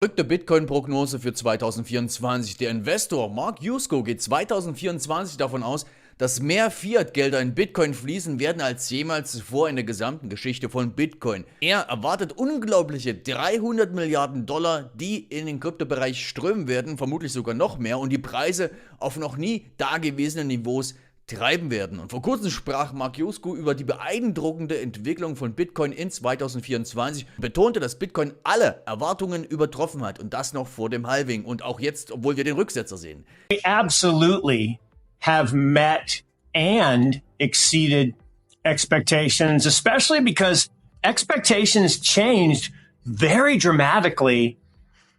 Verrückte Bitcoin-Prognose für 2024. Der Investor Mark Yusko geht 2024 davon aus, dass mehr Fiat-Gelder in Bitcoin fließen werden als jemals zuvor in der gesamten Geschichte von Bitcoin. Er erwartet unglaubliche 300 Milliarden Dollar, die in den Kryptobereich strömen werden, vermutlich sogar noch mehr, und die Preise auf noch nie dagewesenen Niveaus treiben werden. Und vor kurzem sprach Mark Yusko über die beeindruckende Entwicklung von Bitcoin in 2024 und betonte, dass Bitcoin alle Erwartungen übertroffen hat, und das noch vor dem Halving und auch jetzt, obwohl wir den Rücksetzer sehen. We absolutely have met and exceeded expectations, especially because expectations changed very dramatically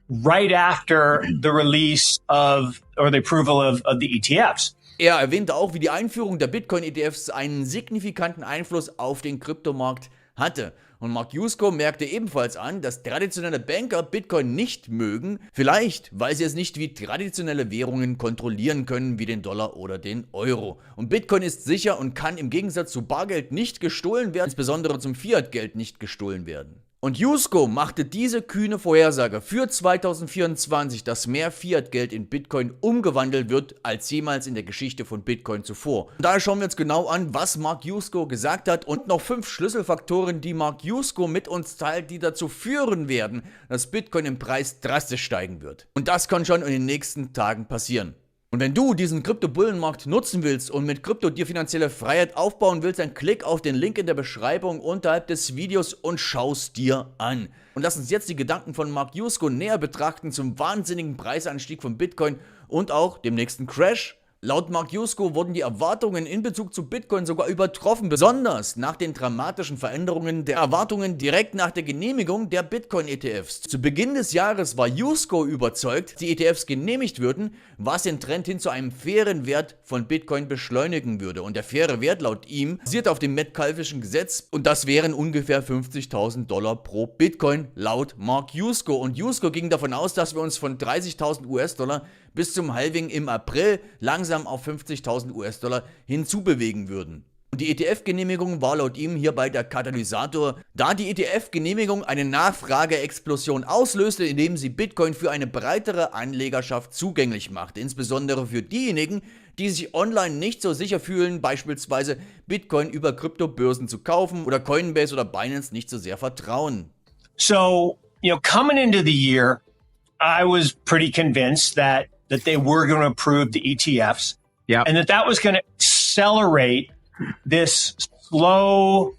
right after the release of or the approval of the ETFs. Er erwähnte auch, wie die Einführung der Bitcoin-ETFs einen signifikanten Einfluss auf den Kryptomarkt hatte. Und Mark Yusko merkte ebenfalls an, dass traditionelle Banker Bitcoin nicht mögen, vielleicht weil sie es nicht wie traditionelle Währungen kontrollieren können, wie den Dollar oder den Euro. Und Bitcoin ist sicher und kann im Gegensatz zu Bargeld nicht gestohlen werden, insbesondere zum Fiat-Geld nicht gestohlen werden. Und Yusko machte diese kühne Vorhersage für 2024, dass mehr Fiat-Geld in Bitcoin umgewandelt wird als jemals in der Geschichte von Bitcoin zuvor. Und daher schauen wir uns genau an, was Mark Yusko gesagt hat und noch 5 Schlüsselfaktoren, die Mark Yusko mit uns teilt, die dazu führen werden, dass Bitcoin im Preis drastisch steigen wird. Und das kann schon in den nächsten Tagen passieren. Und wenn du diesen Krypto-Bullenmarkt nutzen willst und mit Krypto dir finanzielle Freiheit aufbauen willst, dann klick auf den Link in der Beschreibung unterhalb des Videos und schau's dir an. Und lass uns jetzt die Gedanken von Mark Yusko näher betrachten zum wahnsinnigen Preisanstieg von Bitcoin und auch dem nächsten Crash. Laut Mark Yusko wurden die Erwartungen in Bezug zu Bitcoin sogar übertroffen, besonders nach den dramatischen Veränderungen der Erwartungen direkt nach der Genehmigung der Bitcoin-ETFs. Zu Beginn des Jahres war Yusko überzeugt, dass die ETFs genehmigt würden, was den Trend hin zu einem fairen Wert von Bitcoin beschleunigen würde. Und der faire Wert laut ihm basiert auf dem Metcalfe'schen Gesetz, und das wären ungefähr 50.000 Dollar pro Bitcoin laut Mark Yusko. Und Yusko ging davon aus, dass wir uns von 30.000 US-Dollar bis zum Halving im April langsam auf 50.000 US-Dollar hinzubewegen würden. Und die ETF-Genehmigung war laut ihm hierbei der Katalysator, da die ETF-Genehmigung eine Nachfrageexplosion auslöste, indem sie Bitcoin für eine breitere Anlegerschaft zugänglich machte, insbesondere für diejenigen, die sich online nicht so sicher fühlen, beispielsweise Bitcoin über Kryptobörsen zu kaufen oder Coinbase oder Binance nicht so sehr vertrauen. So, coming into the year, I was pretty convinced that they were going to approve the ETFs, and that was going to accelerate this slow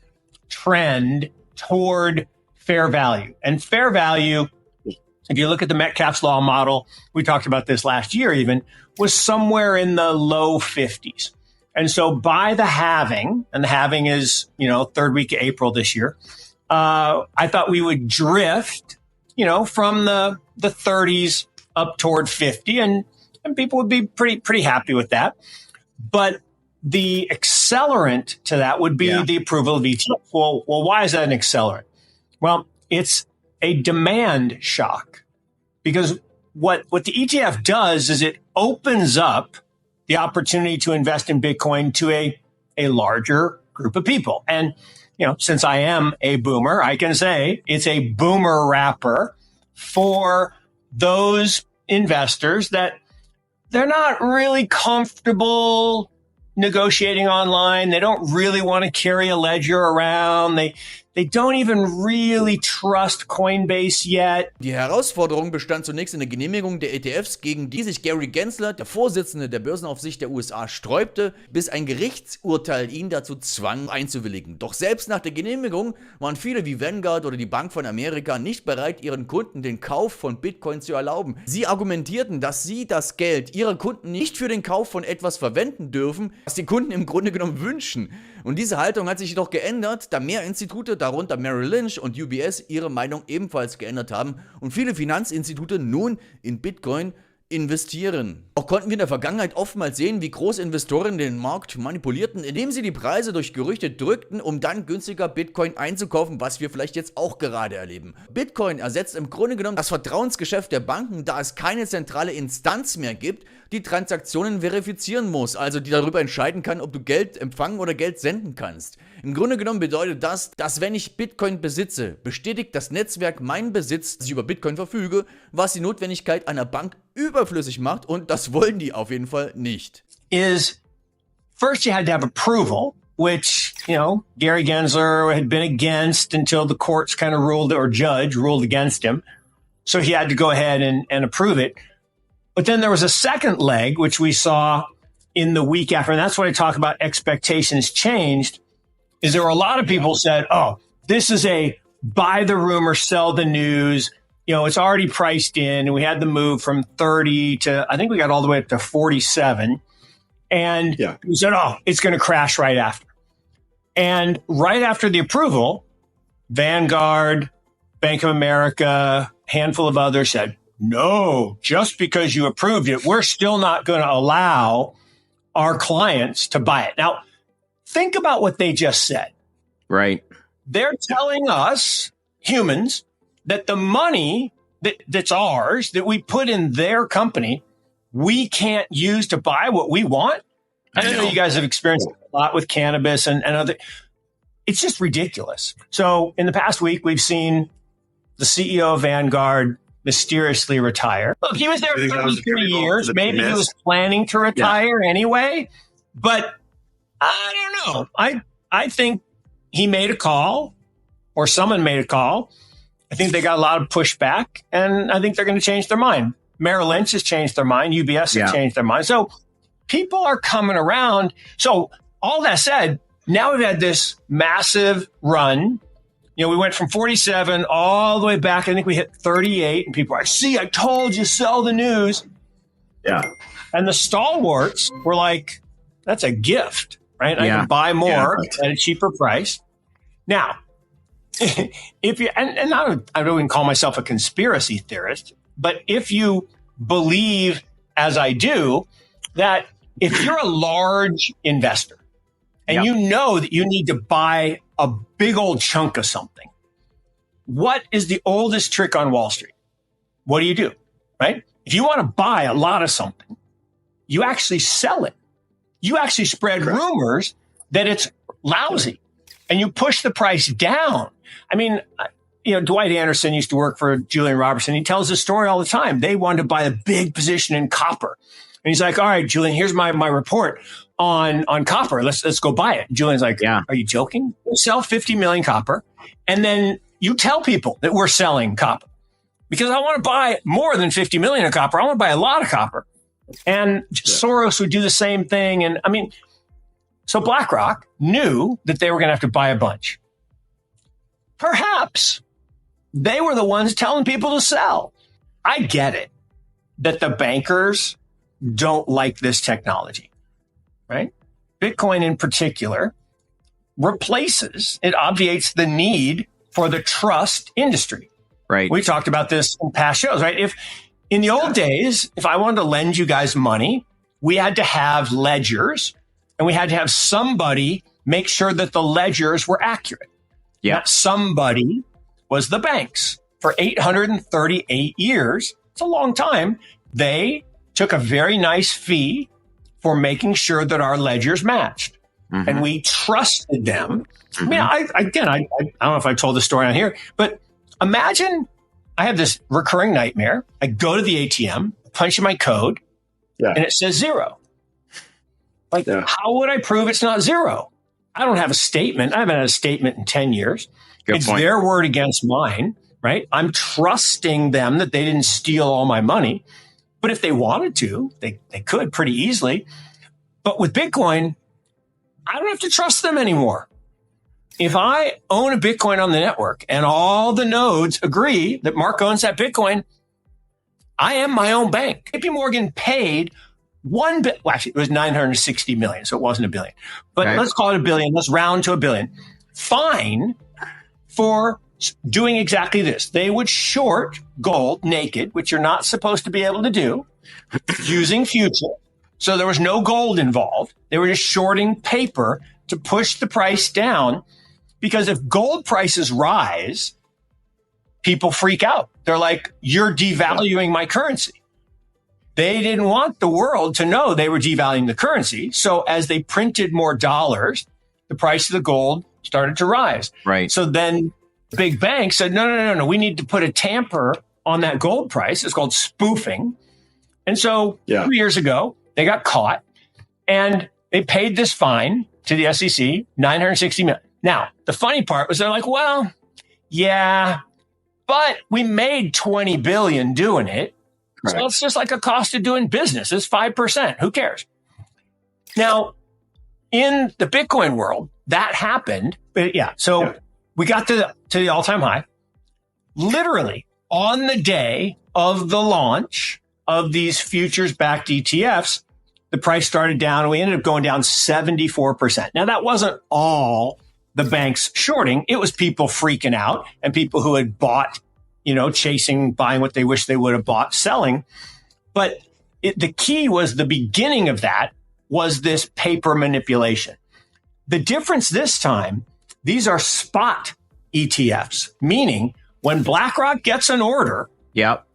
trend toward fair value. And fair value, if you look at the Metcalfe's Law model, we talked about this last year even, was somewhere in the low 50s. And so by the halving, and the halving is, third week of April this year, I thought we would drift, from the 30s up toward 50, and people would be pretty happy with that. But the accelerant to that would be the approval of ETFs. Well, why is that an accelerant? Well, it's a demand shock, because what the ETF does is it opens up the opportunity to invest in Bitcoin to a larger group of people. And, since I am a boomer, I can say it's a boomer wrapper for those investors that they're not really comfortable negotiating online. They don't really want to carry a ledger around. They don't even really trust Coinbase yet. Die Herausforderung bestand zunächst in der Genehmigung der ETFs, gegen die sich Gary Gensler, der Vorsitzende der Börsenaufsicht der USA, sträubte, bis ein Gerichtsurteil ihn dazu zwang, einzuwilligen. Doch selbst nach der Genehmigung waren viele wie Vanguard oder die Bank von Amerika nicht bereit, ihren Kunden den Kauf von Bitcoin zu erlauben. Sie argumentierten, dass sie das Geld ihrer Kunden nicht für den Kauf von etwas verwenden dürfen, was die Kunden im Grunde genommen wünschen. Und diese Haltung hat sich jedoch geändert, da mehr Institute, darunter Merrill Lynch und UBS, ihre Meinung ebenfalls geändert haben und viele Finanzinstitute nun in Bitcoin investieren. Auch konnten wir in der Vergangenheit oftmals sehen, wie Großinvestoren den Markt manipulierten, indem sie die Preise durch Gerüchte drückten, um dann günstiger Bitcoin einzukaufen, was wir vielleicht jetzt auch gerade erleben. Bitcoin ersetzt im Grunde genommen das Vertrauensgeschäft der Banken, da es keine zentrale Instanz mehr gibt, die Transaktionen verifizieren muss, also die darüber entscheiden kann, ob du Geld empfangen oder Geld senden kannst. Im Grunde genommen bedeutet das, dass wenn ich Bitcoin besitze, bestätigt das Netzwerk meinen Besitz, dass ich über Bitcoin verfüge, was die Notwendigkeit einer Bank überflüssig macht und das wollen die auf jeden Fall nicht. Is first you had to have approval, which, Gary Gensler had been against until the courts kind of ruled, or judge ruled against him. So he had to go ahead and approve it. But then there was a second leg, which we saw in the week after. And that's what I talk about expectations changed, is there were a lot of people said, oh, this is a buy the rumor, sell the news. It's already priced in. And we had the move from 30 to, I think we got all the way up to 47. And we said, oh, it's going to crash right after. And right after the approval, Vanguard, Bank of America, handful of others said, no, just because you approved it, we're still not going to allow our clients to buy it. Now, think about what they just said. Right. They're telling us, humans, that the money that's ours, that we put in their company, we can't use to buy what we want. I know you guys have experienced it a lot with cannabis and other. It's just ridiculous. So in the past week, we've seen the CEO of Vanguard mysteriously retire. Look, he was there for 33 years. Maybe he was planning to retire anyway. But I don't know. I think he made a call, or someone made a call. I think they got a lot of pushback, and I think they're going to change their mind. Merrill Lynch has changed their mind. UBS has changed their mind. So people are coming around. So all that said, now we've had this massive run. We went from 47 all the way back. I think we hit 38, and people are like, see, I told you, sell the news. Yeah. And the stalwarts were like, that's a gift, right? I can buy more at a cheaper price. Now, if you, and I don't even call myself a conspiracy theorist, but if you believe, as I do, that if you're a large investor and you know that you need to buy a big old chunk of something, what is the oldest trick on Wall Street? What do? Right? If you want to buy a lot of something, you actually sell it. You actually spread rumors that it's lousy and you push the price down. I mean, Dwight Anderson used to work for Julian Robertson. He tells this story all the time. They wanted to buy a big position in copper. And he's like, all right, Julian, here's my report on copper. Let's go buy it. Julian's like, are you joking? We'll sell 50 million copper. And then you tell people that we're selling copper because I want to buy more than 50 million of copper. I want to buy a lot of copper. And Soros would do the same thing. And so BlackRock knew that they were going to have to buy a bunch. Perhaps they were the ones telling people to sell. I get it that the bankers don't like this technology, right? Bitcoin in particular it obviates the need for the trust industry. Right. We talked about this in past shows, right? If in the old days, if I wanted to lend you guys money, we had to have ledgers and we had to have somebody make sure that the ledgers were accurate. Yeah. That somebody was the banks. For 838 years, it's a long time, they took a very nice fee for making sure that our ledgers matched. Mm-hmm. And we trusted them. Mm-hmm. I don't know if I told the story on here, but imagine I have this recurring nightmare. I go to the ATM, punch in my code, and it says 0. How would I prove it's not 0? I don't have a statement. I haven't had a statement in 10 years. It's their word against mine, right? I'm trusting them that they didn't steal all my money. But if they wanted to, they could pretty easily. But with Bitcoin, I don't have to trust them anymore. If I own a Bitcoin on the network and all the nodes agree that Mark owns that Bitcoin, I am my own bank. JP Morgan paid actually, it was 960 million, so it wasn't a billion. But let's call it a billion. Let's round to a billion. Fine for doing exactly this. They would short gold naked, which you're not supposed to be able to do, using future. So there was no gold involved. They were just shorting paper to push the price down, because if gold prices rise, people freak out. They're like, you're devaluing my currency. They didn't want the world to know they were devaluing the currency. So as they printed more dollars, the price of the gold started to rise. Right. So then big banks said, no. We need to put a tamper on that gold price. It's called spoofing. And so 2 years ago, they got caught and they paid this fine to the SEC, $960 million. Now, the funny part was they're like, well, yeah, but we made $20 billion doing it. Right. So it's just like a cost of doing business. It's 5%. Who cares? Now, in the Bitcoin world, that happened. But we got to the all-time high. Literally on the day of the launch of these futures-backed ETFs, the price started down and we ended up going down 74%. Now, that wasn't all the banks shorting. It was people freaking out and people who had bought, buying what they wish they would have bought, selling. But the key was the beginning of that was this paper manipulation. The difference this time, these are spot ETFs, meaning when BlackRock gets an order,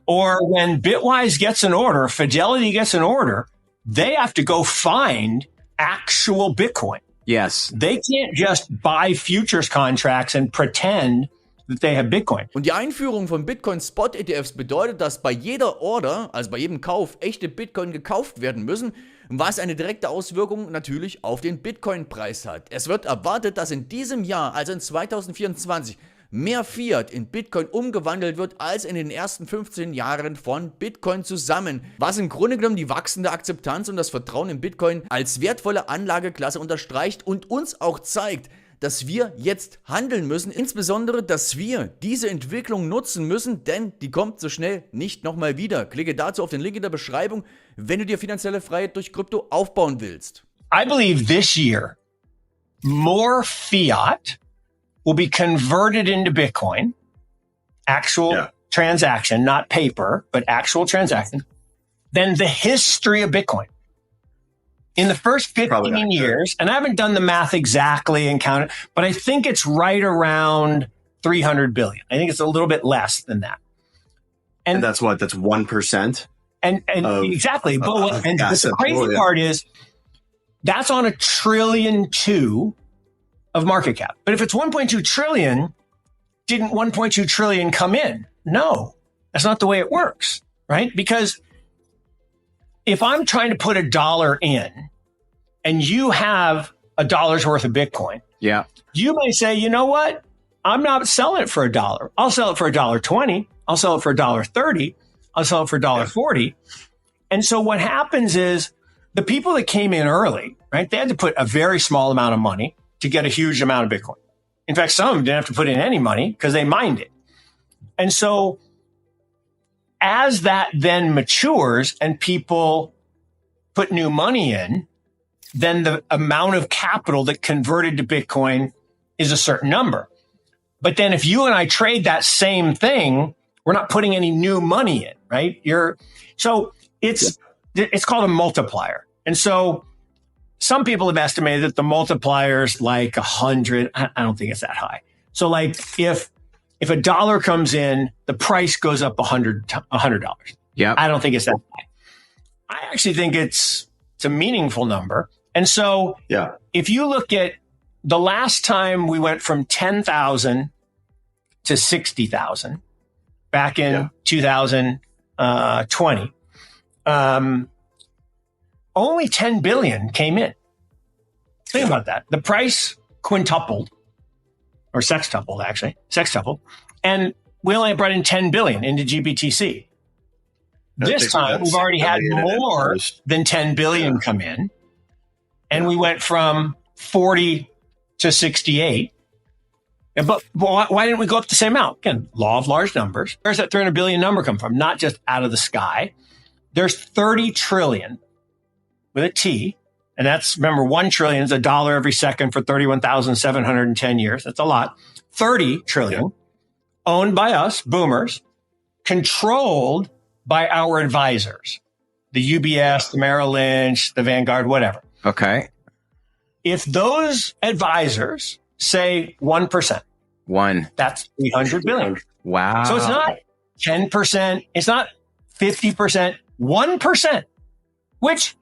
or when Bitwise gets an order, Fidelity gets an order, they have to go find actual Bitcoin. Yes. They can't just buy futures contracts and pretend that they have Bitcoin. Und die Einführung von Bitcoin Spot ETFs bedeutet, dass bei jeder Order, also bei jedem Kauf, echte Bitcoin gekauft werden müssen, was eine direkte Auswirkung natürlich auf den Bitcoin-Preis hat. Es wird erwartet, dass in diesem Jahr, also in 2024, mehr Fiat in Bitcoin umgewandelt wird als in den ersten 15 Jahren von Bitcoin zusammen, was im Grunde genommen die wachsende Akzeptanz und das Vertrauen in Bitcoin als wertvolle Anlageklasse unterstreicht und uns auch zeigt, dass wir jetzt handeln müssen, insbesondere, dass wir diese Entwicklung nutzen müssen, denn die kommt so schnell nicht nochmal wieder. Klicke dazu auf den Link in der Beschreibung, wenn du dir finanzielle Freiheit durch Krypto aufbauen willst. I believe this year, more fiat will be converted into Bitcoin, actual transaction, not paper, but actual transaction, than the history of Bitcoin. In the first 15 years, and I haven't done the math exactly and counted, but I think it's right around 300 billion. I think it's a little bit less than that. And that's what? That's 1%? And exactly. But the crazy part is that's on $1.2 trillion of market cap. But if it's 1.2 trillion, didn't 1.2 trillion come in? No, that's not the way it works, right? Because if I'm trying to put $1 in and you have $1's worth of Bitcoin, you may say, you know what? I'm not selling it for $1. I'll sell it for $1.20. I'll sell it for $1.30. I'll sell it for $1.40. And so what happens is the people that came in early, right? They had to put a very small amount of money to get a huge amount of Bitcoin. In fact, some of them didn't have to put in any money because they mined it. And so as that then matures and people put new money in, then the amount of capital that converted to Bitcoin is a certain number. But then if you and I trade that same thing, we're not putting any new money in, right? So it's called a multiplier. And so some people have estimated that the multiplier is like 100. I don't think it's that high. So like if $1 comes in, the price goes up $100. Yeah. I don't think it's that high. I actually think it's a meaningful number. And so if you look at the last time we went from 10,000 to 60,000 back in 2020, only 10 billion came in. Think about that. The price quintupled or sextupled, and we only brought in 10 billion into GBTC. This time we've already had more than 10 billion come in, and we went from 40 to 68. But why didn't we go up the same amount? Again, law of large numbers. Where's that 300 billion number come from? Not just out of the sky. There's 30 trillion with a T. And that's, remember, 1 trillion is $1 every second for 31,710 years. That's a lot. 30 trillion owned by us, boomers, controlled by our advisors, the UBS, the Merrill Lynch, the Vanguard, whatever. Okay. If those advisors say 1%, that's 300 billion. Wow. So it's not 10%. It's not 50%, 1%, which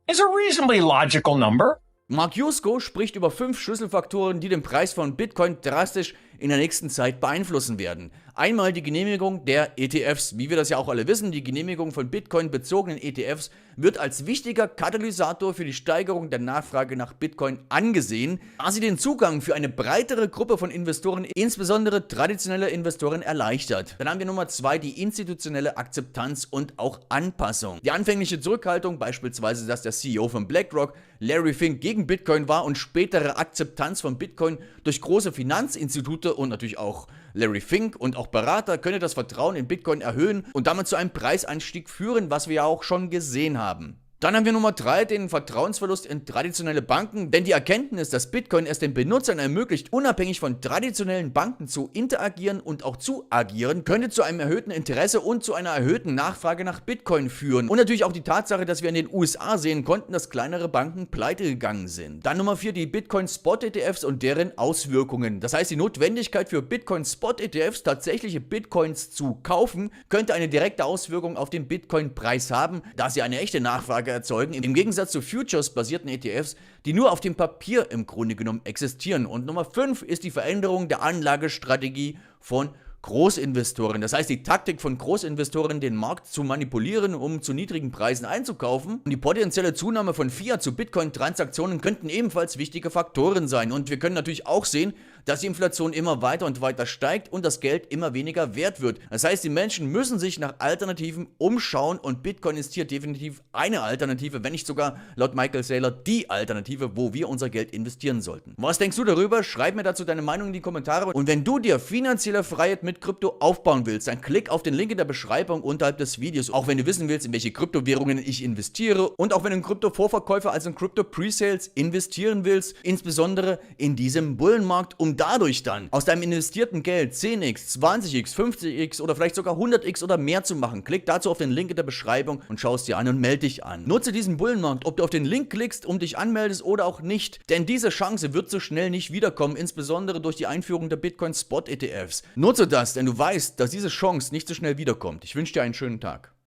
is a reasonably logical number. Mark Yusko spricht über 5 Schlüsselfaktoren, die den Preis von Bitcoin drastisch in der nächsten Zeit beeinflussen werden. Einmal die Genehmigung der ETFs. Wie wir das ja auch alle wissen, die Genehmigung von Bitcoin bezogenen ETFs wird als wichtiger Katalysator für die Steigerung der Nachfrage nach Bitcoin angesehen, da sie den Zugang für eine breitere Gruppe von Investoren, insbesondere traditionelle Investoren, erleichtert. Dann haben wir Nummer 2 die institutionelle Akzeptanz und auch Anpassung. Die anfängliche Zurückhaltung, beispielsweise dass der CEO von BlackRock, Larry Fink, gegen Bitcoin war und spätere Akzeptanz von Bitcoin durch große Finanzinstitute und natürlich auch Larry Fink und auch Berater, könne das Vertrauen in Bitcoin erhöhen und damit zu einem Preisanstieg führen, was wir ja auch schon gesehen haben. Dann haben wir Nummer 3, den Vertrauensverlust in traditionelle Banken, denn die Erkenntnis, dass Bitcoin es den Benutzern ermöglicht, unabhängig von traditionellen Banken zu interagieren und auch zu agieren, könnte zu einem erhöhten Interesse und zu einer erhöhten Nachfrage nach Bitcoin führen. Und natürlich auch die Tatsache, dass wir in den USA sehen konnten, dass kleinere Banken pleite gegangen sind. Dann Nummer 4, die Bitcoin-Spot-ETFs und deren Auswirkungen. Das heißt, die Notwendigkeit für Bitcoin-Spot-ETFs, tatsächliche Bitcoins zu kaufen, könnte eine direkte Auswirkung auf den Bitcoin-Preis haben, da sie eine echte Nachfrage erzeugen, im Gegensatz zu Futures-basierten ETFs, die nur auf dem Papier im Grunde genommen existieren. Und Nummer 5 ist die Veränderung der Anlagestrategie von Großinvestoren. Das heißt, die Taktik von Großinvestoren, den Markt zu manipulieren, um zu niedrigen Preisen einzukaufen. Und die potenzielle Zunahme von Fiat zu Bitcoin-Transaktionen könnten ebenfalls wichtige Faktoren sein. Und wir können natürlich auch sehen, dass die Inflation immer weiter und weiter steigt und das Geld immer weniger wert wird. Das heißt, die Menschen müssen sich nach Alternativen umschauen und Bitcoin ist hier definitiv eine Alternative, wenn nicht sogar laut Michael Saylor die Alternative, wo wir unser Geld investieren sollten. Was denkst du darüber? Schreib mir dazu deine Meinung in die Kommentare. Und wenn du dir finanzielle Freiheit mit Krypto aufbauen willst, dann klick auf den Link in der Beschreibung unterhalb des Videos. Auch wenn du wissen willst, in welche Kryptowährungen ich investiere und auch wenn du in Krypto-Vorverkäufe, also in Krypto-Presales investieren willst, insbesondere in diesem Bullenmarkt, um dadurch dann aus deinem investierten Geld 10x, 20x, 50x oder vielleicht sogar 100x oder mehr zu machen. Klick dazu auf den Link in der Beschreibung und schau es dir an und melde dich an. Nutze diesen Bullenmarkt, ob du auf den Link klickst und dich anmeldest oder auch nicht, denn diese Chance wird so schnell nicht wiederkommen, insbesondere durch die Einführung der Bitcoin-Spot-ETFs. Nutze das, denn du weißt, dass diese Chance nicht so schnell wiederkommt. Ich wünsche dir einen schönen Tag.